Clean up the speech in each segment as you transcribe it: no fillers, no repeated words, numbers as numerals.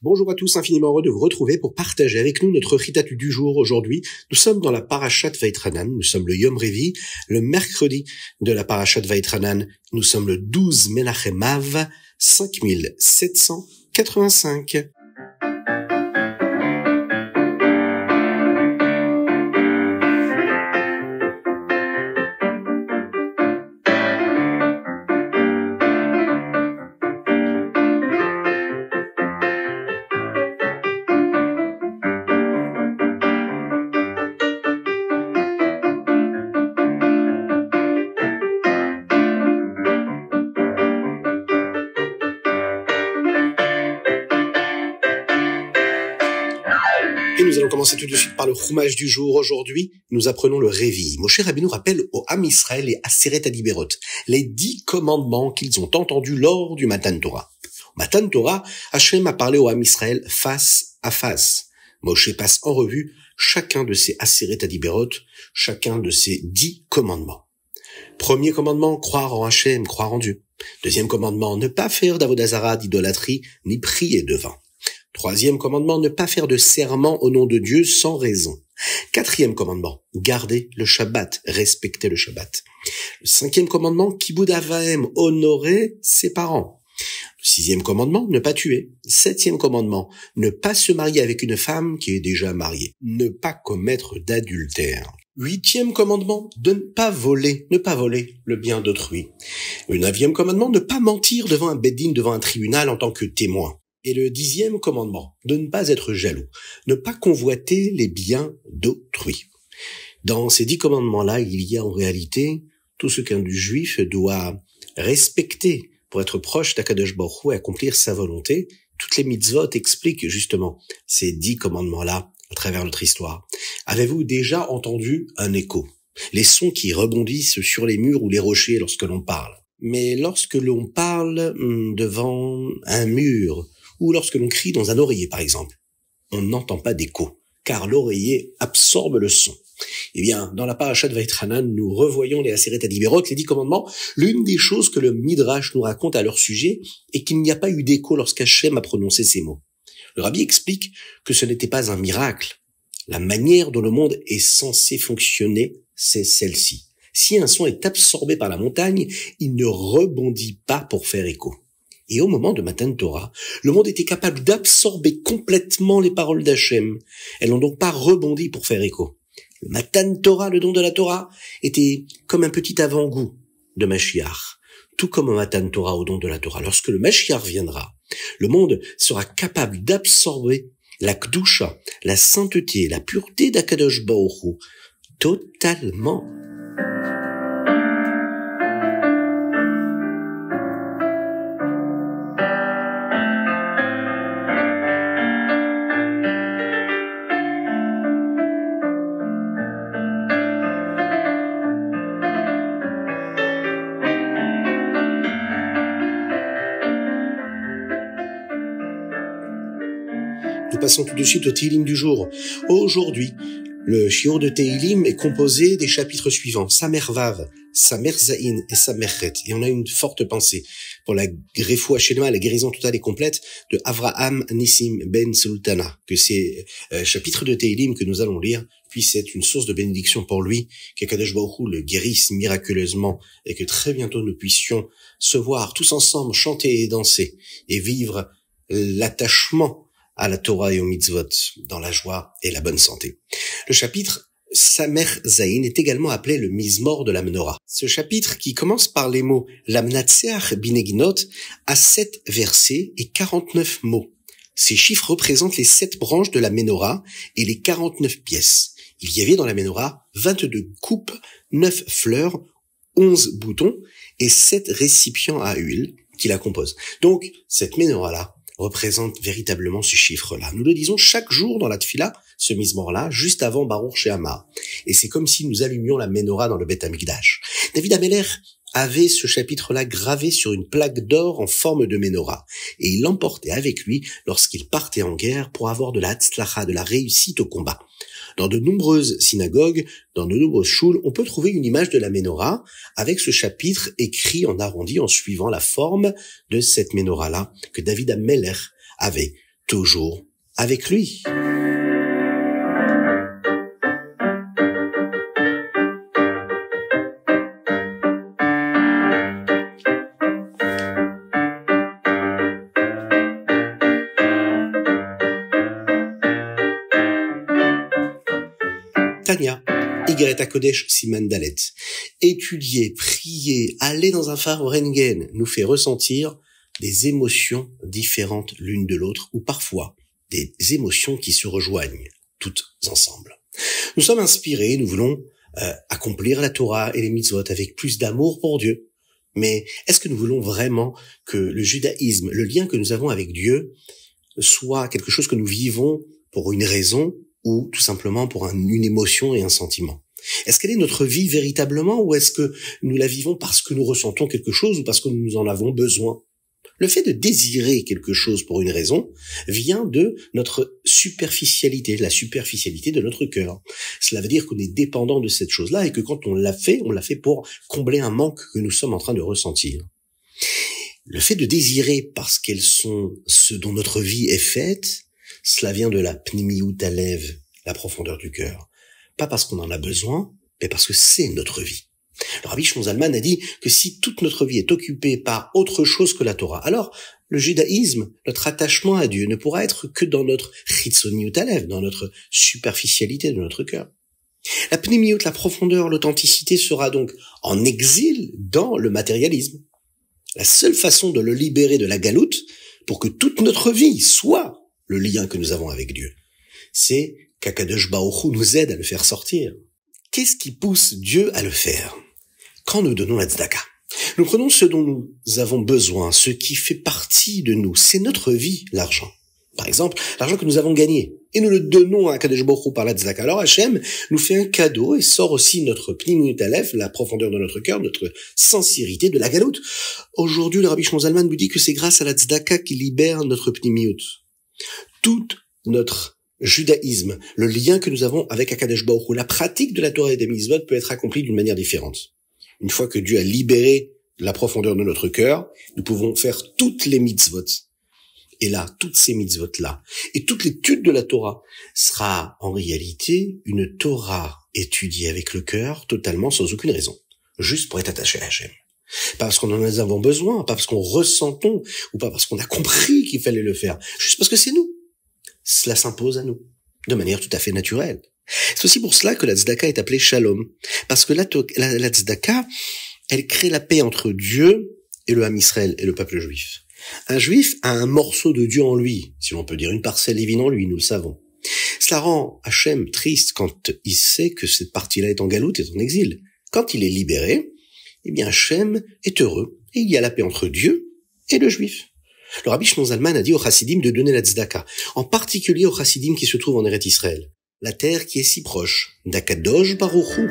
Bonjour à tous, infiniment heureux de vous retrouver pour partager avec nous notre Ritatu du jour. Aujourd'hui, nous sommes dans la Parashat Vaïtranan, nous sommes le Yom Revi, le mercredi de la Parashat Vaïtranan, nous sommes le 12 Menachem Av, 5785. Et nous allons commencer tout de suite par le Chumash du jour. Aujourd'hui, nous apprenons le Révi. Moshe Rabbeinu rappelle au Am Israël les Aseret Adiberot, les 10 commandements qu'ils ont entendus lors du Matan Torah. Au Matan Torah, Hachem a parlé au Am Israël face à face. Moshe passe en revue chacun de ces Aseret Adiberot, chacun de ces 10 commandements. Premier commandement, croire en Hachem, croire en Dieu. Deuxième commandement, ne pas faire d'avodazara, d'idolâtrie, ni prier devant. Troisième commandement, ne pas faire de serment au nom de Dieu sans raison. Quatrième commandement, garder le Shabbat, respecter le Shabbat. Le cinquième commandement, kibud avaim, honorer ses parents. Le sixième commandement, ne pas tuer. Septième commandement, ne pas se marier avec une femme qui est déjà mariée. Ne pas commettre d'adultère. Huitième commandement, de ne pas voler le bien d'autrui. Le neuvième commandement, ne pas mentir devant un beddin, devant un tribunal en tant que témoin. Et le 10e commandement, de ne pas être jaloux, ne pas convoiter les biens d'autrui. Dans ces 10 commandements-là, il y a en réalité tout ce qu'un juif doit respecter pour être proche d'Akadosh Baruch Hu et accomplir sa volonté. Toutes les mitzvot expliquent justement ces 10 commandements-là à travers notre histoire. Avez-vous déjà entendu un écho? Les sons qui rebondissent sur les murs ou les rochers lorsque l'on parle. Mais lorsque l'on parle devant un mur, ou lorsque l'on crie dans un oreiller, par exemple, on n'entend pas d'écho, car l'oreiller absorbe le son. Eh bien, dans la Parashat Vaïtranan, nous revoyons les Aseret Adiberot, les 10 commandements. L'une des choses que le Midrash nous raconte à leur sujet est qu'il n'y a pas eu d'écho lorsqu'Hachem a prononcé ces mots. Le Rabbi explique que ce n'était pas un miracle. La manière dont le monde est censé fonctionner, c'est celle-ci. Si un son est absorbé par la montagne, il ne rebondit pas pour faire écho. Et au moment de Matan Torah, le monde était capable d'absorber complètement les paroles d'Hachem. Elles n'ont donc pas rebondi pour faire écho. Le Matan Torah, le don de la Torah, était comme un petit avant-goût de Mashiach. Tout comme au Matan Torah, au don de la Torah. Lorsque le Mashiach viendra, le monde sera capable d'absorber la Kedusha, la sainteté, la pureté d'Akadosh Baruch Hu, totalement. Nous passons tout de suite au Tehillim du jour. Aujourd'hui, le shiur de Tehillim est composé des chapitres suivants, Samer Vav, Samer Zain et Samer Chet. Et on a une forte pensée pour la Refoua Shelema, la guérison totale et complète de Avraham Nissim Ben Sultana. Que ces chapitres de Tehillim que nous allons lire puissent être une source de bénédiction pour lui, qu'Akadosh Baruch Hu le guérisse miraculeusement et que très bientôt nous puissions se voir tous ensemble, chanter et danser et vivre l'attachement à la Torah et aux mitzvot, dans la joie et la bonne santé. Le chapitre Samer Zain est également appelé le Mizmor de la Menorah. Ce chapitre, qui commence par les mots Lamnatseach Bineginot, a 7 versets et 49 mots. Ces chiffres représentent les 7 branches de la Menorah et les 49 pièces. Il y avait dans la Menorah 22 coupes, 9 fleurs, 11 boutons et 7 récipients à huile qui la composent. Donc, cette Menorah-là représente véritablement ce chiffre-là. Nous le disons chaque jour dans la Tfila, ce Mizmor-là, juste avant Baruch She'amar. Et c'est comme si nous allumions la Menorah dans le Beth Amikdash. David Ameler avait ce chapitre-là gravé sur une plaque d'or en forme de Menorah. Et il l'emportait avec lui lorsqu'il partait en guerre pour avoir de la hatzlacha, de la réussite au combat. Dans de nombreuses synagogues, dans de nombreuses shouls, on peut trouver une image de la Menorah avec ce chapitre écrit en arrondi en suivant la forme de cette Menorah-là que David Ameler avait toujours avec lui. Tania, Igeret HaKodesh Siman Dalet. Étudier, prier, aller dans un phare Rengen nous fait ressentir des émotions différentes l'une de l'autre, ou parfois des émotions qui se rejoignent toutes ensemble. Nous sommes inspirés, nous voulons accomplir la Torah et les mitzvot avec plus d'amour pour Dieu. Mais est-ce que nous voulons vraiment que le judaïsme, le lien que nous avons avec Dieu, soit quelque chose que nous vivons pour une raison ou tout simplement pour une émotion et un sentiment? Est-ce qu'elle est notre vie véritablement, ou est-ce que nous la vivons parce que nous ressentons quelque chose ou parce que nous en avons besoin? Le fait de désirer quelque chose pour une raison vient de notre superficialité, la superficialité de notre cœur. Cela veut dire qu'on est dépendant de cette chose-là et que quand on l'a fait pour combler un manque que nous sommes en train de ressentir. Le fait de désirer parce qu'elles sont ce dont notre vie est faite, cela vient de la pnimiyut halev, la profondeur du cœur. Pas parce qu'on en a besoin, mais parce que c'est notre vie. Le Rabbi Shimon Zalman a dit que si toute notre vie est occupée par autre chose que la Torah, alors le judaïsme, notre attachement à Dieu, ne pourra être que dans notre chitzoniut halev, dans notre superficialité de notre cœur. La pnimiyut, la profondeur, l'authenticité sera donc en exil dans le matérialisme. La seule façon de le libérer de la galoute, pour que toute notre vie soit le lien que nous avons avec Dieu, c'est qu'Akadosh Baruch Hu nous aide à le faire sortir. Qu'est-ce qui pousse Dieu à le faire? Quand nous donnons la tzedaka, nous prenons ce dont nous avons besoin, ce qui fait partie de nous. C'est notre vie, l'argent. Par exemple, l'argent que nous avons gagné, et nous le donnons à Akadosh Baruch Hu par la tzedaka. Alors Hachem nous fait un cadeau et sort aussi notre pnimiyut halev, la profondeur de notre cœur, notre sincérité de la galoute. Aujourd'hui, le Rabbi Shimon Zalman nous dit que c'est grâce à la tzedaka qu'il libère notre pnimiyut. Tout notre judaïsme, le lien que nous avons avec Akadosh Baruch Hu, la pratique de la Torah et des mitzvot peut être accomplie d'une manière différente. Une fois que Dieu a libéré la profondeur de notre cœur, nous pouvons faire toutes les mitzvot. Et là, toutes ces mitzvot-là, et toute l'étude de la Torah sera en réalité une Torah étudiée avec le cœur, totalement sans aucune raison, juste pour être attaché à Hachem. Pas parce qu'on en avons besoin, pas parce qu'on ressentons, ou pas parce qu'on a compris qu'il fallait le faire, juste parce que c'est nous. Cela s'impose à nous, de manière tout à fait naturelle. C'est aussi pour cela que la tzedaka est appelée shalom, parce que la tzedaka, elle crée la paix entre Dieu et le Ham Israël et le peuple juif. Un juif a un morceau de Dieu en lui, si l'on peut dire, une parcelle divine en lui, nous le savons. Cela rend Hachem triste quand il sait que cette partie-là est en galoute, est en exil. Quand il est libéré, eh bien Hachem est heureux, et il y a la paix entre Dieu et le juif. Le Rabbi Shimon Zalman a dit aux chassidim de donner la tzedaka, en particulier aux chassidim qui se trouvent en Eretz Israël, la terre qui est si proche d'Akadosh Baruch Hu.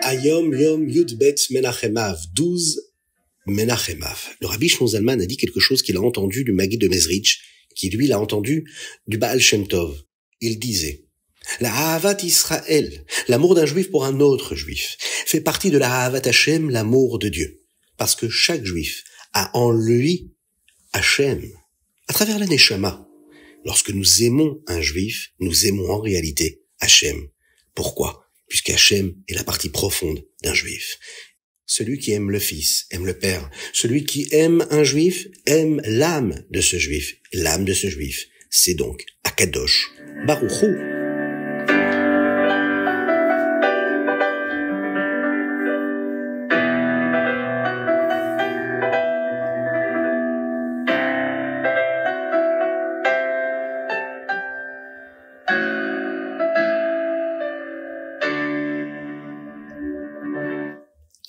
Ayom Yom Yudbet Menachemav, 12 Menachemav. Le Rabbi Shimon Zalman a dit quelque chose qu'il a entendu du Maggid de Mezrich, qui lui l'a entendu du Baal Shem Tov. Il disait, la Ahavat Israël, l'amour d'un juif pour un autre juif, fait partie de la Ahavat Hashem, l'amour de Dieu. Parce que chaque juif a en lui Hashem, à travers la Neshama. Lorsque nous aimons un juif, nous aimons en réalité Hashem. Pourquoi? Puisque Hashem est la partie profonde d'un juif. Celui qui aime le Fils aime le Père. Celui qui aime un juif aime l'âme de ce juif. L'âme de ce juif, c'est donc Akadosh Baruch Hu.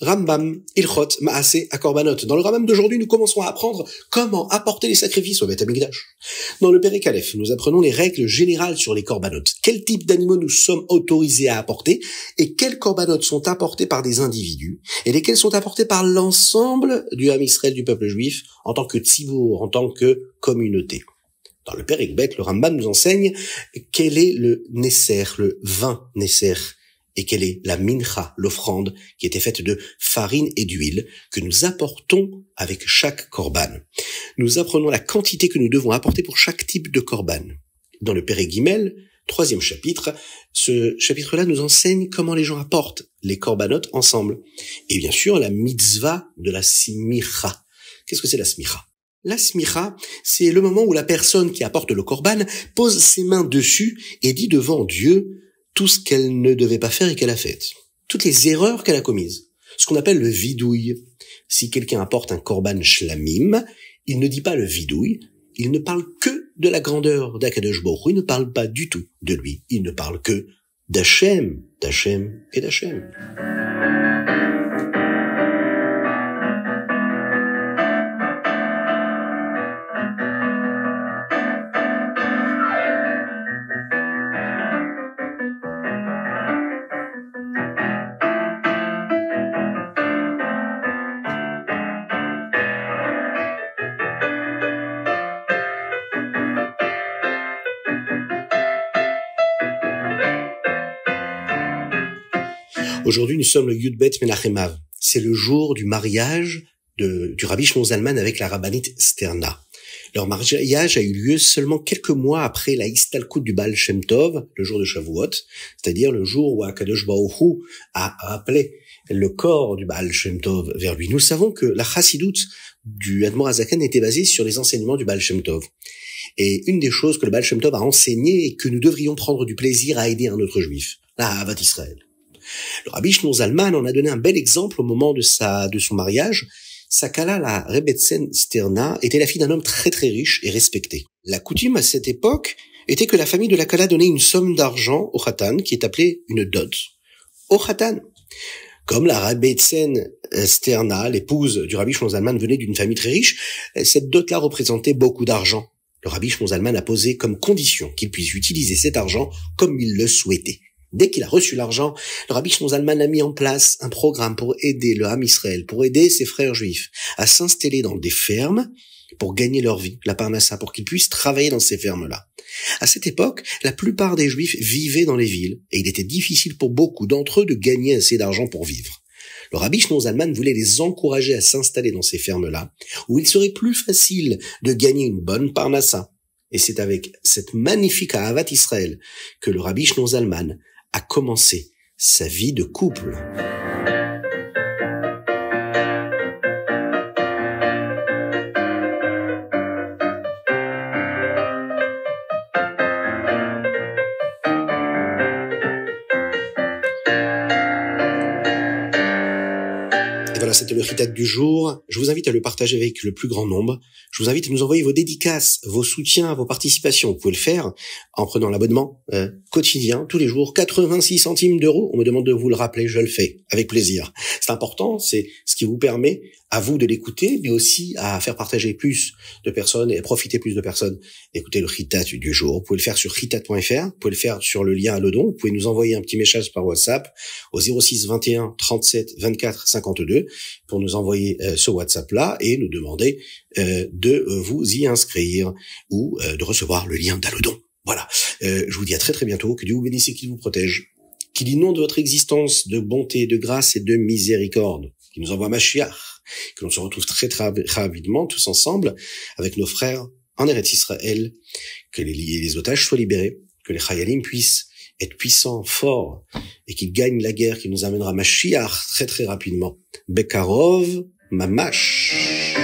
Rambam, Ilchot, Maaseh, Akorbanot. Dans le Rambam d'aujourd'hui, nous commençons à apprendre comment apporter les sacrifices au Beth Amikdash. Dans le Perek Aleph, nous apprenons les règles générales sur les korbanot. Quel type d'animaux nous sommes autorisés à apporter et quels korbanot sont apportés par des individus et lesquels sont apportés par l'ensemble du Ham Israël, du peuple juif, en tant que tzibour, en tant que communauté. Dans le Perek Bet, le Rambam nous enseigne quel est le Nesser, le vin Nesser, et quelle est la mincha, l'offrande, qui était faite de farine et d'huile, que nous apportons avec chaque korban. Nous apprenons la quantité que nous devons apporter pour chaque type de korban. Dans le Perek Gimel, 3e chapitre, ce chapitre-là nous enseigne comment les gens apportent les korbanot ensemble. Et bien sûr, la mitzvah de la smicha. Qu'est-ce que c'est la smicha? La smicha, c'est le moment où la personne qui apporte le korban pose ses mains dessus et dit devant Dieu tout ce qu'elle ne devait pas faire et qu'elle a fait. Toutes les erreurs qu'elle a commises. Ce qu'on appelle le vidouille. Si quelqu'un apporte un korban shlamim, il ne dit pas le vidouille, il ne parle que de la grandeur d'Akadosh Baruch Hu, il ne parle pas du tout de lui. Il ne parle que d'Hachem, d'Hachem et d'Hachem. Aujourd'hui, nous sommes le Yud Bet Menachem Av. C'est le jour du mariage du Rabbi Shlomo Zalman avec la rabbinite Sterna. Leur mariage a eu lieu seulement quelques mois après la Istalkut du Baal Shem Tov, le jour de Shavuot, c'est-à-dire le jour où Akadosh Baruch Hu a appelé le corps du Baal Shem Tov vers lui. Nous savons que la chassidoute du Admor HaZaken était basée sur les enseignements du Baal Shem Tov. Et une des choses que le Baal Shem Tov a enseigné et que nous devrions prendre du plaisir à aider un autre juif, la Ahavat Israël. Le Rabbi Shlomo Zalman en a donné un bel exemple au moment de son mariage. Sa kala, la Rebbetzin Sterna, était la fille d'un homme très très riche et respecté. La coutume à cette époque était que la famille de la kala donnait une somme d'argent au khatan, qui est appelée une dot, au khatan. Comme la Rebbetzin Sterna, l'épouse du Rabbi Shlomo Zalman, venait d'une famille très riche, cette dot-là représentait beaucoup d'argent. Le Rabbi Shlomo Zalman a posé comme condition qu'il puisse utiliser cet argent comme il le souhaitait. Dès qu'il a reçu l'argent, le Rabbi Shlomo Zalman a mis en place un programme pour aider le Ham Israël, pour aider ses frères juifs à s'installer dans des fermes pour gagner leur vie, la parnassa, pour qu'ils puissent travailler dans ces fermes-là. À cette époque, la plupart des juifs vivaient dans les villes et il était difficile pour beaucoup d'entre eux de gagner assez d'argent pour vivre. Le Rabbi Shlomo Zalman voulait les encourager à s'installer dans ces fermes-là où il serait plus facile de gagner une bonne parnassa. Et c'est avec cette magnifique Ahavat Israël que le Rabbi Shlomo Zalman a commencé sa vie de couple. Et voilà, c'était le chitat du jour. Je vous invite à le partager avec le plus grand nombre. Je vous invite à nous envoyer vos dédicaces, vos soutiens, vos participations. Vous pouvez le faire en prenant l'abonnement quotidien, tous les jours, 86 centimes d'euros. On me demande de vous le rappeler, je le fais avec plaisir. C'est important, c'est ce qui vous permet à vous de l'écouter, mais aussi à faire partager plus de personnes et à profiter plus de personnes. Écoutez le chitat du jour. Vous pouvez le faire sur chitat.fr, vous pouvez le faire sur le lien à Alodon. Vous pouvez nous envoyer un petit message par WhatsApp au 06 21 37 24 52 pour nous envoyer ce WhatsApp-là et nous demander de vous y inscrire ou de recevoir le lien d'Alodon. Voilà. Je vous dis à très très bientôt. Que Dieu vous bénisse et qu'il vous protège. Qu'il inonde votre existence de bonté, de grâce et de miséricorde. Qu'il nous envoie Mashiach. Que l'on se retrouve très très rapidement tous ensemble avec nos frères en Eretz Israël. Que les otages soient libérés. Que les Chayalim puissent être puissants, forts et qu'ils gagnent la guerre qui nous amènera Mashiach très très rapidement. Bekarov, Mamash.